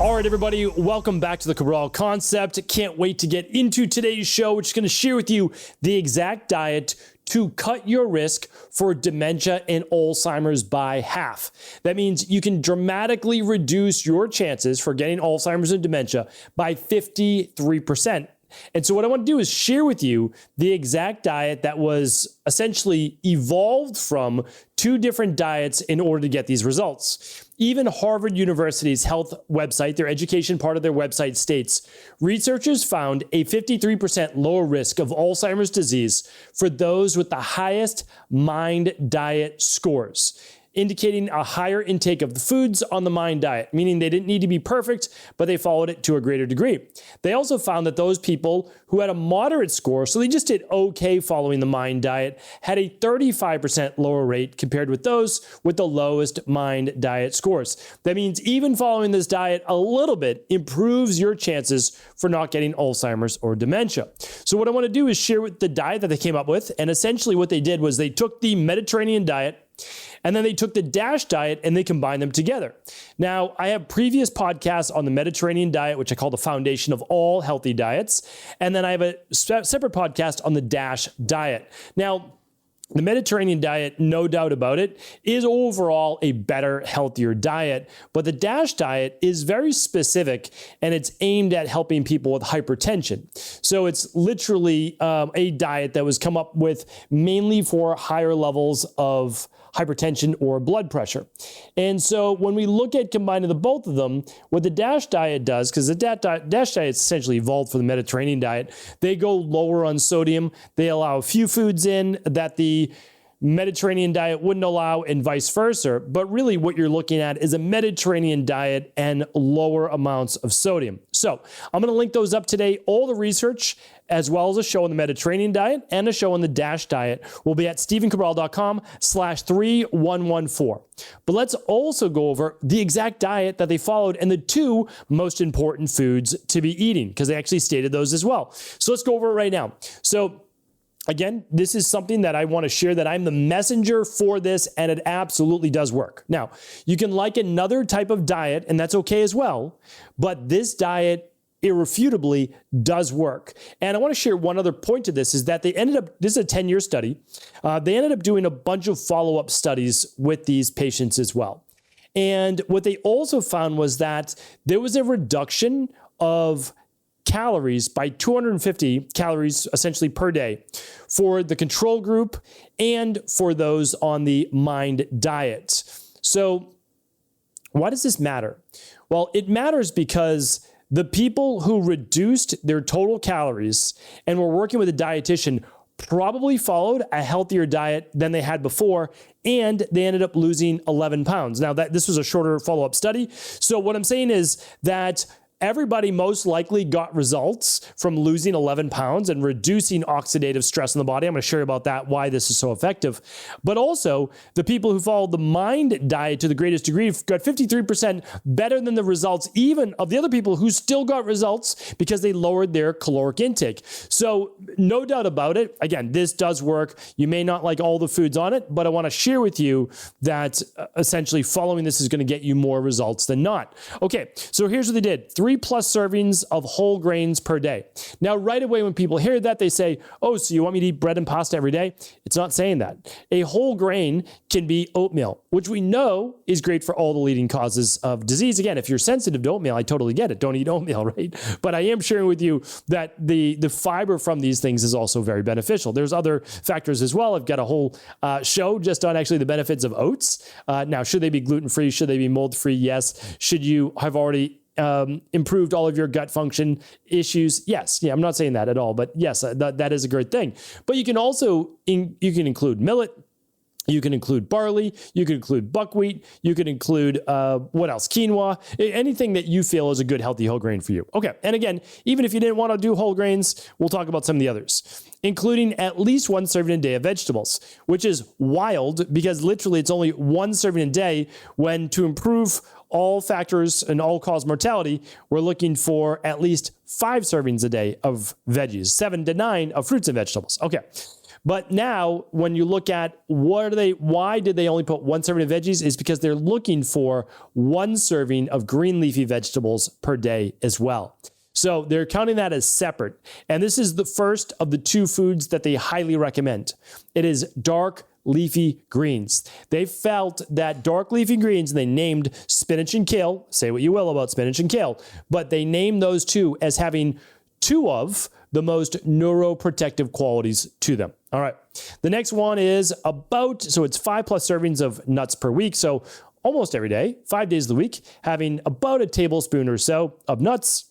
All right, everybody, welcome back to the Cabral Concept. Can't wait to get into today's show, which is going to share with you the exact diet to cut your risk for dementia and Alzheimer's by half. That means you can dramatically reduce your chances for getting Alzheimer's and dementia by 53%. And so what I want to do is share with you the exact diet that was essentially evolved from two different diets in order to get these results. Even Harvard University's health website, their education part of their website states, researchers found a 53% lower risk of Alzheimer's disease for those with the highest mind diet scores, indicating a higher intake of the foods on the mind diet, meaning they didn't need to be perfect, but they followed it to a greater degree. They also found that those people who had a moderate score, so they just did okay following the mind diet, had a 35% lower rate compared with those with the lowest mind diet scores. That means even following this diet a little bit improves your chances for not getting Alzheimer's or dementia. So what I want to do is share with the diet that they came up with, and essentially what they did was they took the Mediterranean diet, and then they took the DASH diet and they combined them together. Now, I have previous podcasts on the Mediterranean diet, which I call the foundation of all healthy diets. And then I have a separate podcast on the DASH diet. Now, the Mediterranean diet, no doubt about it, is overall a better, healthier diet. But the DASH diet is very specific and it's aimed at helping people with hypertension. So it's literally a diet that was come up with mainly for higher levels of hypertension or blood pressure. And so when we look at combining the both of them, what the DASH diet does, because the DASH diet is essentially evolved for the Mediterranean diet, they go lower on sodium. They allow a few foods in that the Mediterranean diet wouldn't allow and vice versa. But really what you're looking at is a Mediterranean diet and lower amounts of sodium. So I'm going to link those up today. All the research, as well as a show on the Mediterranean diet and a show on the DASH diet, will be at stephencabral.com/3114. But let's also go over the exact diet that they followed and the two most important foods to be eating, because they actually stated those as well. So let's go over it right now. So again, this is something that I want to share, that I'm the messenger for this, and it absolutely does work. Now, you can like another type of diet, and that's okay as well, but this diet irrefutably does work. And I want to share one other point to this, is that they ended up, this is a 10-year study, they ended up doing a bunch of follow-up studies with these patients as well. And what they also found was that there was a reduction of calories by 250 calories essentially per day for the control group and for those on the mind diet. So why does this matter? Well, it matters because the people who reduced their total calories and were working with a dietitian probably followed a healthier diet than they had before, and they ended up losing 11 pounds. Now, this was a shorter follow-up study. So what I'm saying is that everybody most likely got results from losing 11 pounds and reducing oxidative stress in the body. I'm going to share about that, why this is so effective. But also, the people who followed the mind diet to the greatest degree got 53% better than the results even of the other people who still got results because they lowered their caloric intake. So no doubt about it. Again, this does work. You may not like all the foods on it, but I want to share with you that essentially following this is going to get you more results than not. Okay, so here's what they did. 3+ servings of whole grains per day. Now, right away when people hear that, they say, oh, so you want me to eat bread and pasta every day? It's not saying that. A whole grain can be oatmeal, which we know is great for all the leading causes of disease. Again, if you're sensitive to oatmeal, I totally get it. Don't eat oatmeal, right? But I am sharing with you that the fiber from these things is also very beneficial. There's other factors as well. I've got a whole show just on actually the benefits of oats. Now, should they be gluten-free? Should they be mold-free? Yes. Should you have already improved all of your gut function issues? Yes. Yeah, I'm not saying that at all, but yes, that is a great thing. But you can also, you can include millet, you can include barley, you can include buckwheat, you can include, what else? Quinoa, anything that you feel is a good, healthy whole grain for you. Okay. And again, even if you didn't want to do whole grains, we'll talk about some of the others, including at least 1 serving a day of vegetables, which is wild because literally it's only 1 serving a day, when to improve all factors and all-cause mortality, we're looking for at least 5 servings a day of veggies, 7 to 9 of fruits and vegetables. Okay. But now when you look at why did they only put 1 serving of veggies, is because they're looking for 1 serving of green leafy vegetables per day as well. So they're counting that as separate. And this is the first of the 2 foods that they highly recommend. It is dark leafy greens. They felt that dark leafy greens, and they named spinach and kale, say what you will about spinach and kale, but they named those 2 as having 2 of the most neuroprotective qualities to them. All right. The next one is it's 5+ servings of nuts per week. So almost every day, 5 days of the week, having about a tablespoon or so of nuts.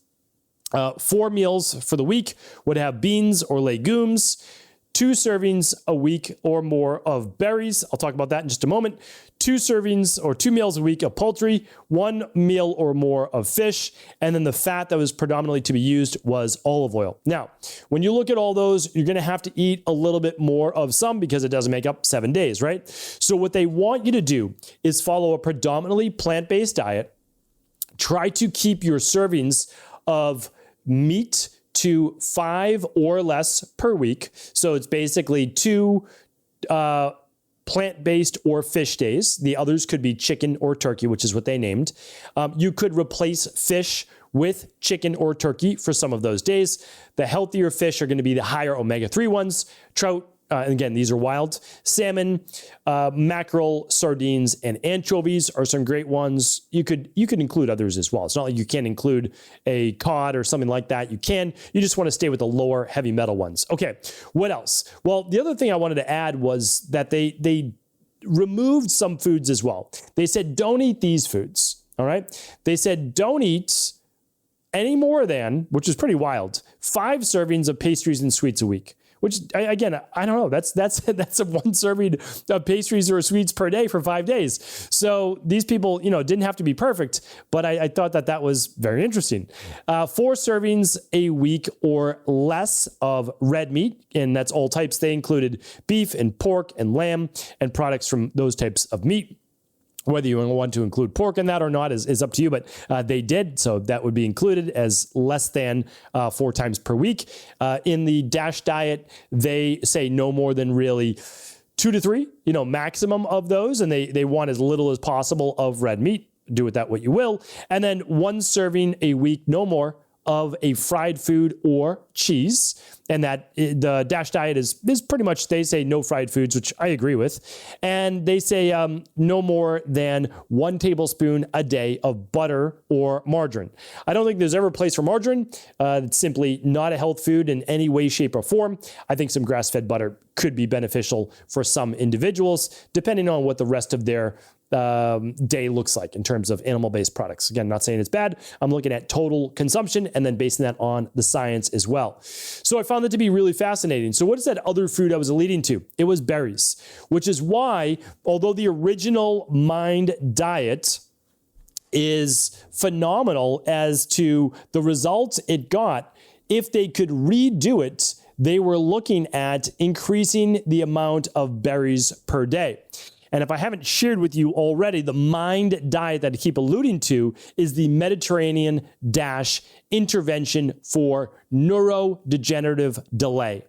4 meals for the week would have beans or legumes. 2 servings a week or more of berries. I'll talk about that in just a moment. 2 servings or 2 meals a week of poultry, 1 meal or more of fish, and then the fat that was predominantly to be used was olive oil. Now, when you look at all those, you're going to have to eat a little bit more of some because it doesn't make up 7 days, right? So what they want you to do is follow a predominantly plant-based diet. Try to keep your servings of meat to 5 or less per week. So it's basically 2 plant-based or fish days. The others could be chicken or turkey, which is what they named. You could replace fish with chicken or turkey for some of those days. The healthier fish are going to be the higher omega-3 ones, trout, and again, these are wild. Salmon, mackerel, sardines, and anchovies are some great ones. You could include others as well. It's not like you can't include a cod or something like that. You can. You just want to stay with the lower heavy metal ones. Okay, what else? Well, the other thing I wanted to add was that they removed some foods as well. They said, don't eat these foods, all right? They said, don't eat any more than, which is pretty wild, 5 servings of pastries and sweets a week. Which, again, I don't know. That's a 1 serving of pastries or sweets per day for 5 days. So these people, didn't have to be perfect, but I thought that was very interesting. 4 servings a week or less of red meat, and that's all types. They included beef and pork and lamb and products from those types of meat. Whether you want to include pork in that or not is up to you, but they did, so that would be included as less than 4 times per week. In the DASH diet, they say no more than really 2 to 3, maximum of those, and they want as little as possible of red meat. Do with that what you will. And then 1 serving a week, no more, of a fried food or cheese. And that the DASH diet is pretty much, they say no fried foods, which I agree with. And they say no more than 1 tablespoon a day of butter or margarine. I don't think there's ever a place for margarine. It's simply not a health food in any way, shape, or form. I think some grass-fed butter could be beneficial for some individuals, depending on what the rest of their day looks like in terms of animal-based products. Again, not saying it's bad. I'm looking at total consumption and then basing that on the science as well. So I found that to be really fascinating. So what is that other food I was alluding to? It was berries, which is why, although the original Mind diet is phenomenal as to the results it got, if they could redo it, they were looking at increasing the amount of berries per day. And if I haven't shared with you already, the Mind diet that I keep alluding to is the Mediterranean DASH intervention for neurodegenerative delay.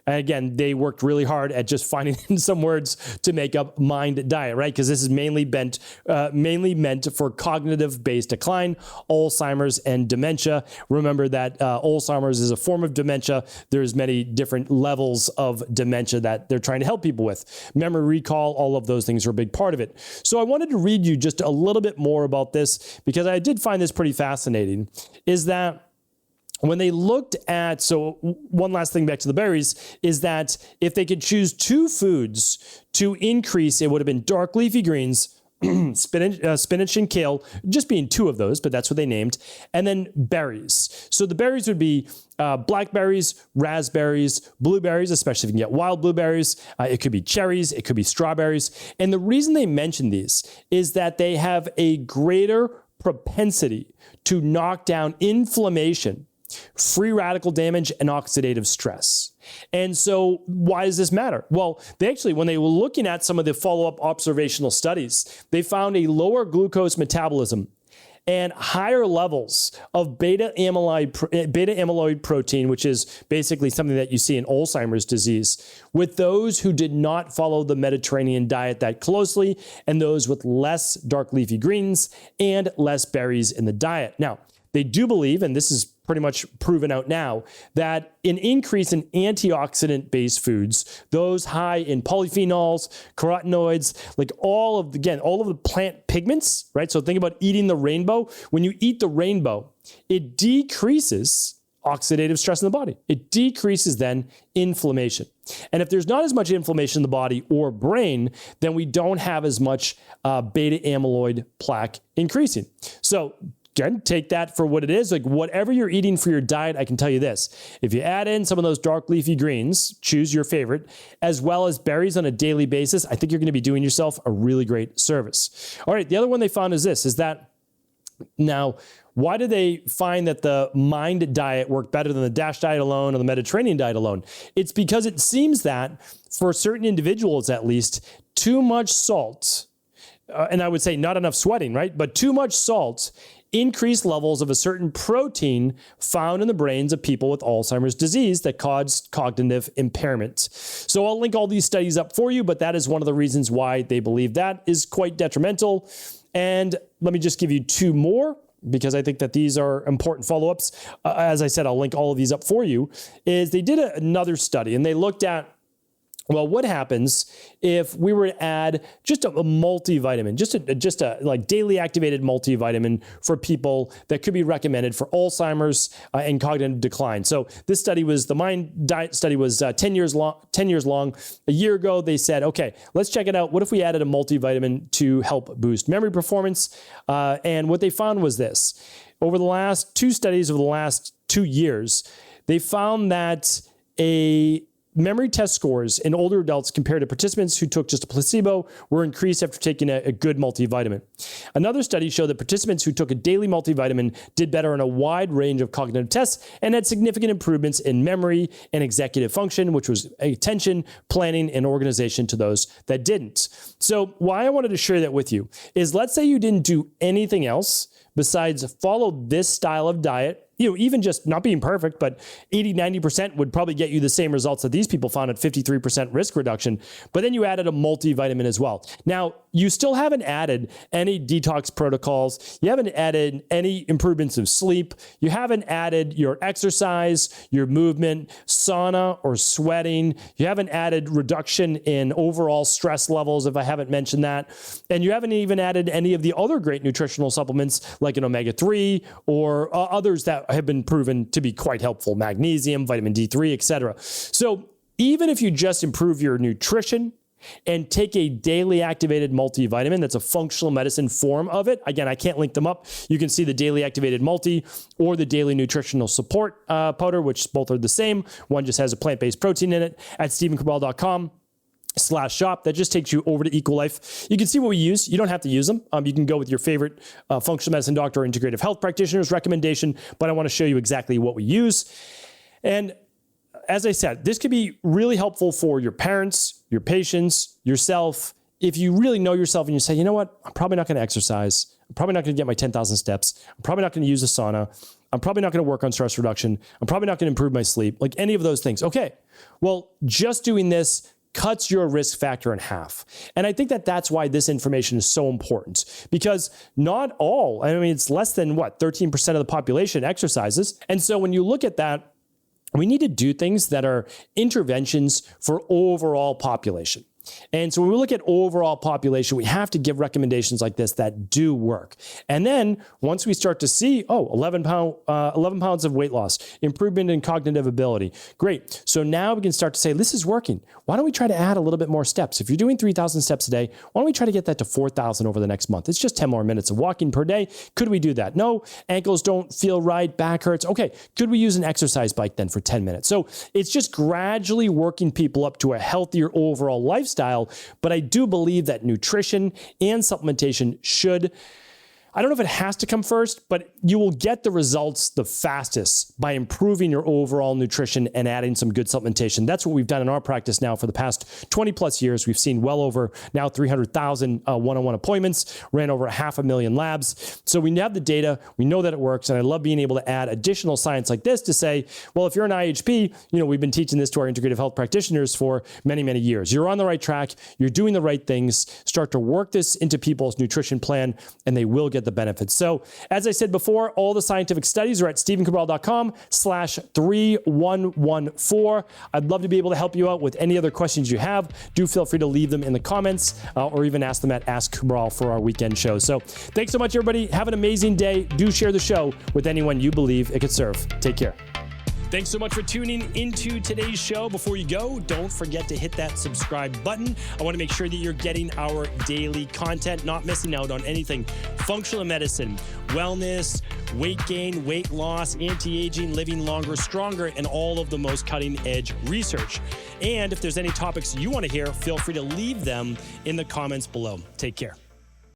And again, they worked really hard at just finding some words to make up Mind diet, right? Because this is mainly meant for cognitive-based decline, Alzheimer's, and dementia. Remember that Alzheimer's is a form of dementia. There's many different levels of dementia that they're trying to help people with. Memory recall, all of those things are a big part of it. So I wanted to read you just a little bit more about this because I did find this pretty fascinating, is that when they looked at, so one last thing back to the berries, is that if they could choose 2 foods to increase, it would have been dark leafy greens, spinach and kale, just being 2 of those, but that's what they named, and then berries. So the berries would be blackberries, raspberries, blueberries, especially if you can get wild blueberries. It could be cherries, it could be strawberries. And the reason they mention these is that they have a greater propensity to knock down inflammation, free radical damage, and oxidative stress. And so why does this matter? Well, they actually, when they were looking at some of the follow-up observational studies, they found a lower glucose metabolism and higher levels of beta amyloid protein, which is basically something that you see in Alzheimer's disease, with those who did not follow the Mediterranean diet that closely, and those with less dark leafy greens and less berries in the diet. Now, they do believe, and this is pretty much proven out now, that an increase in antioxidant-based foods, those high in polyphenols, carotenoids, like all of the plant pigments, right? So think about eating the rainbow. When you eat the rainbow, it decreases oxidative stress in the body. It decreases then inflammation. And if there's not as much inflammation in the body or brain, then we don't have as much beta amyloid plaque increasing. So again, take that for what it is. Like whatever you're eating for your diet, I can tell you this. If you add in some of those dark leafy greens, choose your favorite, as well as berries on a daily basis, I think you're going to be doing yourself a really great service. All right, the other one they found is this, is that now, why did they find that the MIND diet worked better than the DASH diet alone or the Mediterranean diet alone? It's because it seems that for certain individuals, at least, too much salt, and I would say not enough sweating, right? But too much salt increased levels of a certain protein found in the brains of people with Alzheimer's disease that caused cognitive impairment. So I'll link all these studies up for you, but that is one of the reasons why they believe that is quite detrimental. And let me just give you two more, because I think that these are important follow-ups. As I said, I'll link all of these up for you, is they did another study, and they looked at, well, what happens if we were to add just a multivitamin, just a like daily activated multivitamin for people that could be recommended for Alzheimer's and cognitive decline. So this study was, the MIND diet study was 10 years long. A year ago, they said, okay, let's check it out. What if we added a multivitamin to help boost memory performance? And what they found was this. Over the last two studies over the last 2 years, they found that memory test scores in older adults compared to participants who took just a placebo were increased after taking a good multivitamin. Another study showed that participants who took a daily multivitamin did better on a wide range of cognitive tests and had significant improvements in memory and executive function, which was attention, planning, and organization to those that didn't. So why I wanted to share that with you is, let's say you didn't do anything else besides follow this style of diet. Even just not being perfect, but 80-90% would probably get you the same results that these people found at 53% risk reduction. But then you added a multivitamin as well. Now, you still haven't added any detox protocols. You haven't added any improvements of sleep. You haven't added your exercise, your movement, sauna or sweating. You haven't added reduction in overall stress levels, if I haven't mentioned that. And you haven't even added any of the other great nutritional supplements like an omega-3 or others that have been proven to be quite helpful, magnesium, vitamin D3, etc. So even if you just improve your nutrition and take a daily activated multivitamin, that's a functional medicine form of it. Again, I can't link them up. You can see the daily activated multi or the daily nutritional support powder, which both are the same. One just has a plant-based protein in it at StephenCabral.com/shop. That just takes you over to Equalife. You can see what we use. You don't have to use them. You can go with your favorite functional medicine doctor or integrative health practitioner's recommendation, but I want to show you exactly what we use. And as I said, this could be really helpful for your parents, your patients, yourself. If you really know yourself and you say, you know what, I'm probably not going to exercise. I'm probably not going to get my 10,000 steps. I'm probably not going to use a sauna. I'm probably not going to work on stress reduction. I'm probably not going to improve my sleep, like any of those things. Okay, well, just doing this cuts your risk factor in half. And I think that that's why this information is so important, because not all, it's less than 13% of the population exercises. And so when you look at that, we need to do things that are interventions for overall population. And so when we look at overall population, we have to give recommendations like this that do work. And then once we start to see, 11 pounds of weight loss, improvement in cognitive ability, great. So now we can start to say, this is working. Why don't we try to add a little bit more steps? If you're doing 3,000 steps a day, why don't we try to get that to 4,000 over the next month? It's just 10 more minutes of walking per day. Could we do that? No, ankles don't feel right, back hurts. Okay, could we use an exercise bike then for 10 minutes? So it's just gradually working people up to a healthier overall lifestyle. But I do believe that nutrition and supplementation should, I don't know if it has to come first, but you will get the results the fastest by improving your overall nutrition and adding some good supplementation. That's what we've done in our practice now for the past 20 plus years. We've seen well over now 300,000 one-on-one appointments, ran over 500,000 labs. So we have the data, we know that it works, and I love being able to add additional science like this to say, well, if you're an IHP, we've been teaching this to our integrative health practitioners for many, many years. You're on the right track, you're doing the right things, start to work this into people's nutrition plan, and they will get the benefits. So as I said before, all the scientific studies are at stephencabral.com/3114. I'd love to be able to help you out with any other questions you have. Do feel free to leave them in the comments or even ask them at Ask Cabral for our weekend show. So thanks so much, everybody. Have an amazing day. Do share the show with anyone you believe it could serve. Take care. Thanks so much for tuning into today's show. Before you go, don't forget to hit that subscribe button. I want to make sure that you're getting our daily content, not missing out on anything functional medicine, wellness, weight gain, weight loss, anti-aging, living longer, stronger, and all of the most cutting-edge research. And if there's any topics you want to hear, feel free to leave them in the comments below. Take care.